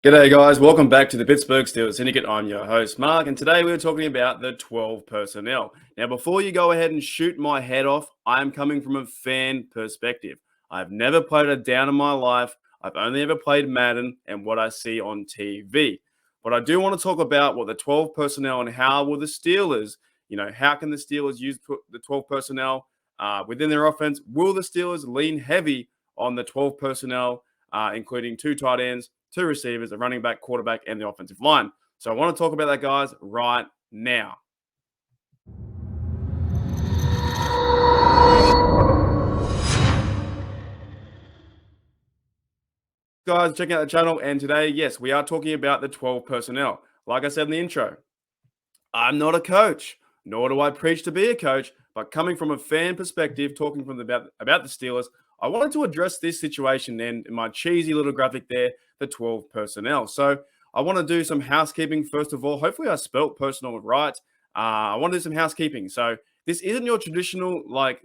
G'day guys, welcome back to the Pittsburgh Steelers Syndicate. I'm your host Mark, and today we're talking about the 12 personnel. Now, before you go ahead and shoot my head off, I am coming from a fan perspective. I've never played a down in my life. I've only ever played Madden and what I see on TV. But I do want to talk about what the 12 personnel and how will the Steelers, how can the Steelers use the 12 personnel within their offense? Will the Steelers lean heavy on the 12 personnel, including two tight ends, two receivers, a running back, quarterback, and the offensive line? So I want to talk about that, guys, right now. Guys, checking out the channel, and today, yes, we are talking about the 12 personnel. Like I said in the intro, I'm not a coach, nor do I preach to be a coach, but coming from a fan perspective, talking from about the Steelers, I wanted to address this situation and in my cheesy little graphic there, the 12 personnel. So I want to do some housekeeping first of all. Hopefully I spelt personnel right. I want to do some housekeeping. So this isn't your traditional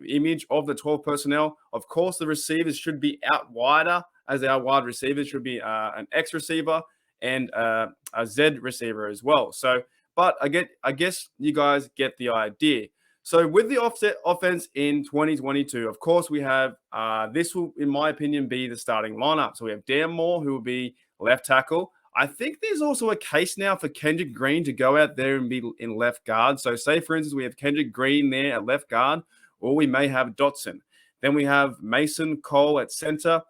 image of the 12 personnel. Of course, the receivers should be out wider, as our wide receivers should be an X receiver and a Z receiver as well. So but I guess you guys get the idea. So with the offset offense in 2022, of course, we have this will, in my opinion, be the starting lineup. So we have Dan Moore, who will be left tackle. I think there's also a case now for Kendrick Green to go out there and be in left guard. So say, for instance, we have Kendrick Green there at left guard, or we may have Dotson. Then we have Mason Cole at center,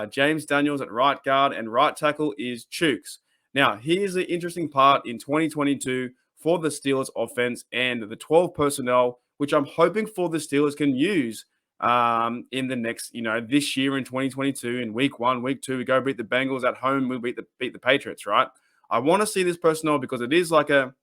James Daniels at right guard, and right tackle is Chooks. Now, here's the interesting part in 2022 for the Steelers offense and the 12 personnel, which I'm hoping for the Steelers can use in the next, this year in 2022, in week 1, week 2, we go beat the Bengals at home, we beat the Patriots, right? I want to see this personnel because it is like a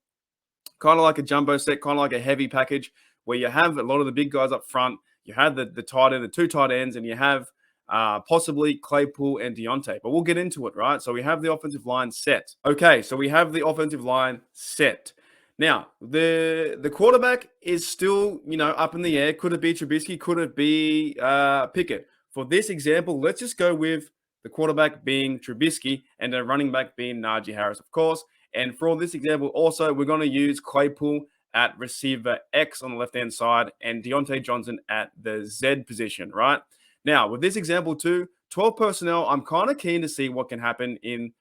kind of like a jumbo set, kind of like a heavy package where you have a lot of the big guys up front, you have the tight end, the two tight ends, and you have possibly Claypool and Deontay. But we'll get into it, right? So we have the offensive line set. Okay, so we have the offensive line set. Now, the quarterback is still, up in the air. Could it be Trubisky? Could it be Pickett? For this example, let's just go with the quarterback being Trubisky and the running back being Najee Harris, of course. And for this example, also, we're going to use Claypool at receiver X on the left-hand side and Deontay Johnson at the Z position, right? Now, with this example too, 12 personnel, I'm kind of keen to see what can happen in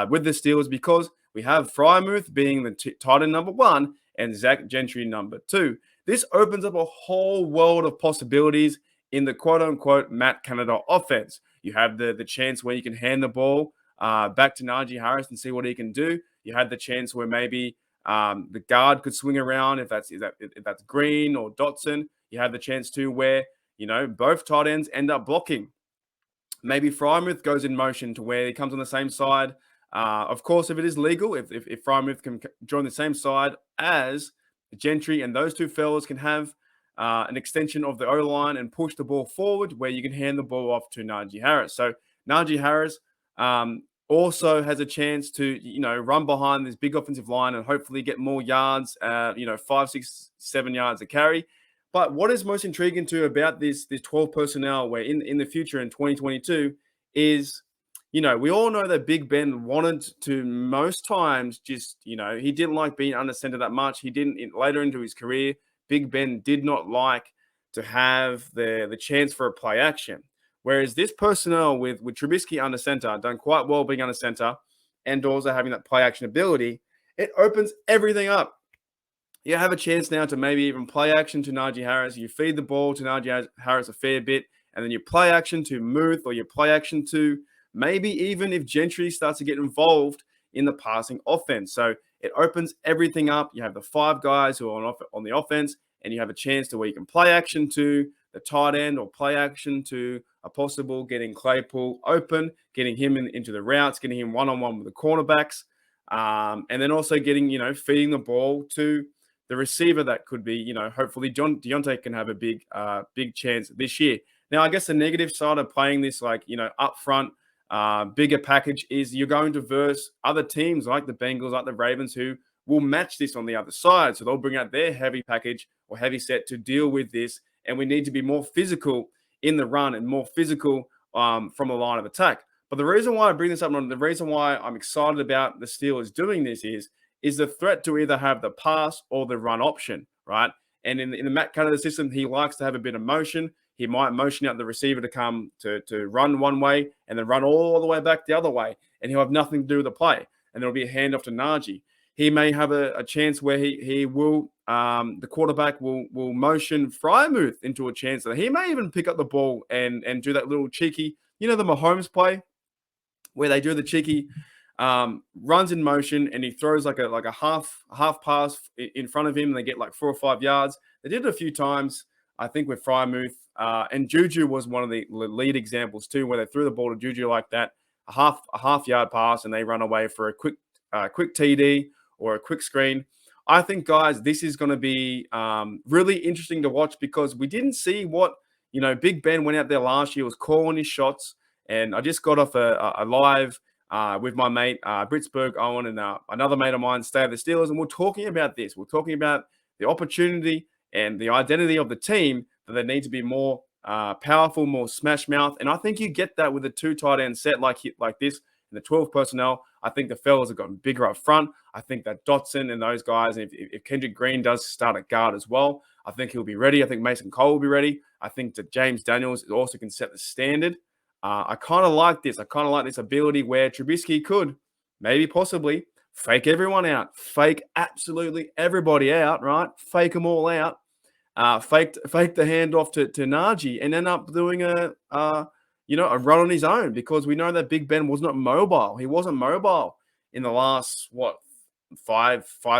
with the Steelers because we have Freiermuth being the tight end number 1 and Zach Gentry number 2. This opens up a whole world of possibilities in the quote-unquote Matt Canada offense. You have the chance where you can hand the ball back to Najee Harris and see what he can do. You had the chance where maybe the guard could swing around if that's Green or Dotson. You have the chance too where both tight ends end up blocking. Maybe Freiermuth goes in motion to where he comes on the same side. Of course, if it is legal, if Freiermuth can join the same side as Gentry and those two fellas can have an extension of the O-line and push the ball forward where you can hand the ball off to Najee Harris. So Najee Harris also has a chance to, run behind this big offensive line and hopefully get more yards, 5, 6, 7 yards a carry. But what is most intriguing to about this 12 personnel where in the future in 2022 is, we all know that Big Ben wanted to most times just, he didn't like being under center that much. He didn't later into his career. Big Ben did not like to have the chance for a play action. Whereas this personnel with Trubisky under center, done quite well being under center and also having that play action ability, it opens everything up. You have a chance now to maybe even play action to Najee Harris. You feed the ball to Najee Harris a fair bit, and then you play action to Muth or you play action to maybe even if Gentry starts to get involved in the passing offense. So it opens everything up. You have the 5 guys who are on the offense, and you have a chance to where you can play action to the tight end or play action to a possible getting Claypool open, getting him into the routes, getting him one-on-one with the cornerbacks, and then also getting, feeding the ball to the receiver that could be, hopefully Deontay can have a big chance this year. Now, I guess the negative side of playing this, up front, bigger package is you're going to verse other teams like the Bengals, like the Ravens, who will match this on the other side. So they'll bring out their heavy package or heavy set to deal with this. And we need to be more physical in the run and more physical from the line of attack. But the reason why I bring this up, and the reason why I'm excited about the Steelers doing this is the threat to either have the pass or the run option, right? And in the Matt Canada system, he likes to have a bit of motion. He might motion out the receiver to come to run one way and then run all the way back the other way, and he'll have nothing to do with the play. And there'll be a handoff to Najee. He may have a chance where he will the quarterback will motion Frymouth into a chance that he may even pick up the ball and do that little cheeky, the Mahomes play where they do the cheeky runs in motion and he throws like a half pass in front of him and they get like 4 or 5 yards. They did it a few times, I think, with Frymouth. And Juju was one of the lead examples too, where they threw the ball to Juju like that, a half yard pass, and they run away for a quick TD or a quick screen. I think, guys, this is going to be really interesting to watch because we didn't see what, Big Ben went out there last year, was calling his shots. And I just got off a live with my mate, Pittsburgh Owen, and another mate of mine, Stay of the Steelers. And we're talking about this. We're talking about the opportunity and the identity of the team that they need to be more powerful, more smash mouth. And I think you get that with a 2 tight end set like this in the 12 personnel. I think the fellas have gotten bigger up front. I think that Dotson and those guys, and if Kendrick Green does start at guard as well, I think he'll be ready. I think Mason Cole will be ready. I think that James Daniels also can set the standard. I kind of like this. I kind of like this ability where Trubisky could maybe possibly fake everyone out, fake absolutely everybody out, right? Fake them all out. Fake the handoff to Najee and end up doing a run on his own because we know that Big Ben was not mobile. He wasn't mobile in the last,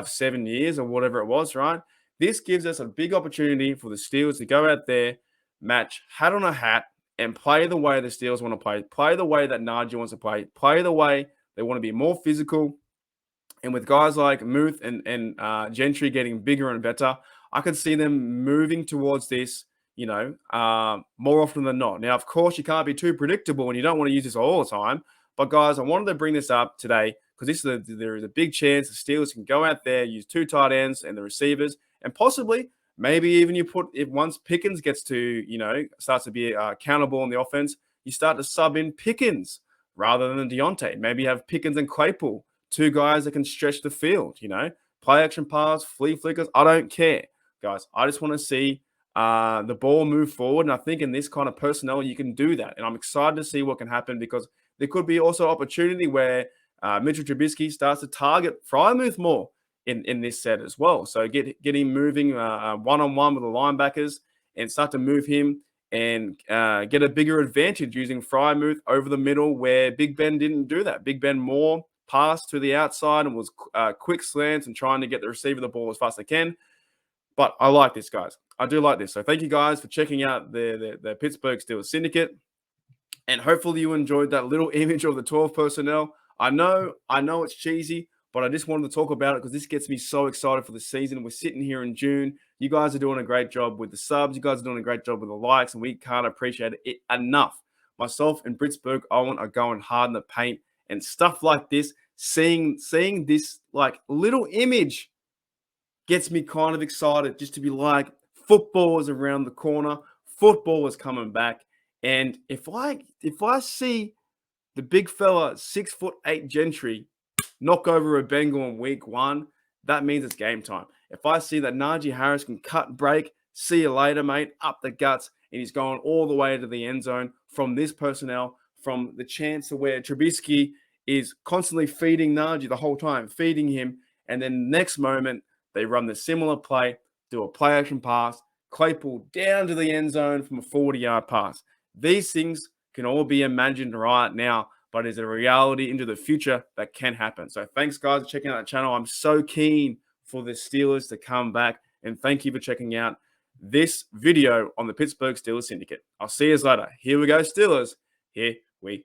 7 years or whatever it was, right? This gives us a big opportunity for the Steelers to go out there, match hat on a hat, and play the way the Steelers want to play the way that Najee wants to play the way they want to be more physical. And with guys like Muth and Gentry getting bigger and better, I could see them moving towards this, more often than not. Now, of course, you can't be too predictable and you don't want to use this all the time. But, guys, I wanted to bring this up today because there is a big chance the Steelers can go out there, use 2 tight ends and the receivers, and possibly maybe even if once Pickens gets to, starts to be accountable in the offense, you start to sub in Pickens rather than Deontay. Maybe you have Pickens and Claypool, 2 guys that can stretch the field, play action pass, flea flickers. I don't care, guys. I just want to see the ball move forward. And I think in this kind of personnel, you can do that. And I'm excited to see what can happen because there could be also opportunity where Mitchell Trubisky starts to target Frymouth more in this set as well. So get him moving one-on-one with the linebackers and start to move him and get a bigger advantage using Frymouth over the middle where Big Ben didn't do that. Big Ben more passed to the outside and was quick slants and trying to get the receiver the ball as fast as they can. But I like this, guys. I do like this. So thank you guys for checking out the Pittsburgh Steelers Syndicate. And hopefully you enjoyed that little image of the 12 personnel. I know it's cheesy, but I just wanted to talk about it because this gets me so excited for the season. We're sitting here in June. You guys are doing a great job with the subs. You guys are doing a great job with the likes, and we can't appreciate it enough. Myself and Pittsburgh Owen are going hard in the paint and stuff like this. Seeing this like little image gets me kind of excited just to be like, football is around the corner. Football is coming back. And if I see the big fella, 6'8" Gentry, knock over a Bengal in week 1, that means it's game time. If I see that Najee Harris can cut break, see you later, mate, up the guts, and he's going all the way to the end zone from this personnel, from the chance to where Trubisky is constantly feeding Najee the whole time, feeding him, and then next moment, they run the similar play, do a play action pass, Claypool down to the end zone from a 40-yard pass. These things can all be imagined right now, but it's a reality into the future that can happen. So thanks, guys, for checking out the channel. I'm so keen for the Steelers to come back, and thank you for checking out this video on the Pittsburgh Steelers Syndicate. I'll see you later. Here we go, Steelers. Here we